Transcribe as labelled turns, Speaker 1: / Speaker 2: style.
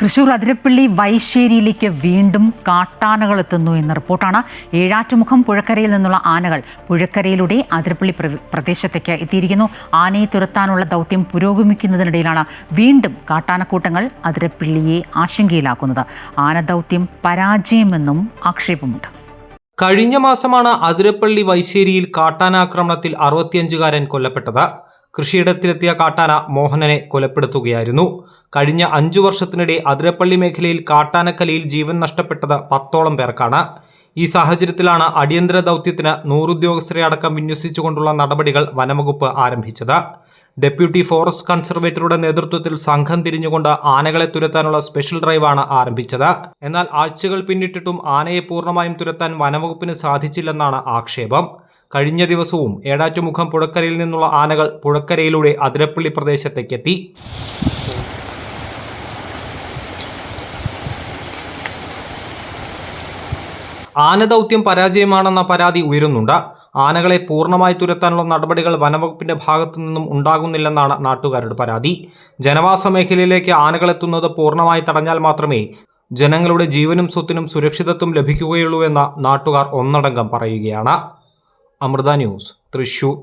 Speaker 1: തൃശൂർ അതിരപ്പള്ളി വൈശ്ശേരിയിലേക്ക് വീണ്ടും കാട്ടാനകൾ എത്തുന്നു എന്ന റിപ്പോർട്ടാണ്. ഏഴാറ്റുമുഖം പുഴക്കരയിൽ നിന്നുള്ള ആനകൾ പുഴക്കരയിലൂടെ അതിരപ്പള്ളി പ്രദേശത്തേക്ക് എത്തിയിരിക്കുന്നു. ആനയെ തുരത്താനുള്ള ദൗത്യം പുരോഗമിക്കുന്നതിനിടയിലാണ് വീണ്ടും കാട്ടാനക്കൂട്ടങ്ങൾ അതിരപ്പള്ളിയെ ആശങ്കയിലാക്കുന്നത്. ആനദൗത്യം പരാജയമെന്നും ആക്ഷേപമുണ്ട്.
Speaker 2: കഴിഞ്ഞ മാസമാണ് അതിരപ്പള്ളി വൈശ്ശേരിയിൽ കാട്ടാനാക്രമണത്തിൽ 65കാരൻ കൊല്ലപ്പെട്ടത്. കൃഷിയിടത്തിലെത്തിയ കാട്ടാന മോഹനനെ കൊലപ്പെടുത്തുകയായിരുന്നു. കഴിഞ്ഞ 5 വർഷത്തിനിടെ അതിരപ്പള്ളി മേഖലയിൽ കാട്ടാനക്കലിയിൽ ജീവൻ നഷ്ടപ്പെട്ടത് 10ഓളം പേർക്കാണ്. ഈ സാഹചര്യത്തിലാണ് അടിയന്തര ദൗത്യത്തിന് 100 ഉദ്യോഗസ്ഥരെ അടക്കം വിന്യസിച്ചുകൊണ്ടുള്ള നടപടികൾ വനംവകുപ്പ് ആരംഭിച്ചത്. ഡെപ്യൂട്ടി ഫോറസ്റ്റ് കൺസർവേറ്ററുടെ നേതൃത്വത്തിൽ സംഘം തിരിഞ്ഞുകൊണ്ട് ആനകളെ തുരത്താനുള്ള സ്പെഷ്യൽ ഡ്രൈവാണ് ആരംഭിച്ചത്. എന്നാൽ ആഴ്ചകൾ പിന്നിട്ടിട്ടും ആനയെ പൂർണ്ണമായും തുരത്താൻ വനംവകുപ്പിന് സാധിച്ചില്ലെന്നാണ് ആക്ഷേപം. കഴിഞ്ഞ ദിവസവും ഏഴാറ്റുമുഖം പുഴക്കരയിൽ നിന്നുള്ള ആനകൾ പുഴക്കരയിലൂടെ അതിരപ്പള്ളി പ്രദേശത്തേക്കെത്തി. ആനദൗത്യം പരാജയമാണെന്ന പരാതി ഉയരുന്നുണ്ട്. ആനകളെ പൂർണ്ണമായി തുരത്താനുള്ള നടപടികൾ വനംവകുപ്പിന്റെ ഭാഗത്തു നിന്നും ഉണ്ടാകുന്നില്ലെന്നാണ് നാട്ടുകാരുടെ പരാതി. ജനവാസ മേഖലയിലേക്ക് ആനകളെത്തുന്നത് പൂർണ്ണമായി തടഞ്ഞാൽ മാത്രമേ ജനങ്ങളുടെ ജീവനും സ്വത്തിനും സുരക്ഷിതത്വം ലഭിക്കുകയുള്ളൂ എന്ന് നാട്ടുകാർ ഒന്നടങ്കം പറയുകയാണ്. അമൃത ന്യൂസ്, തൃശൂർ.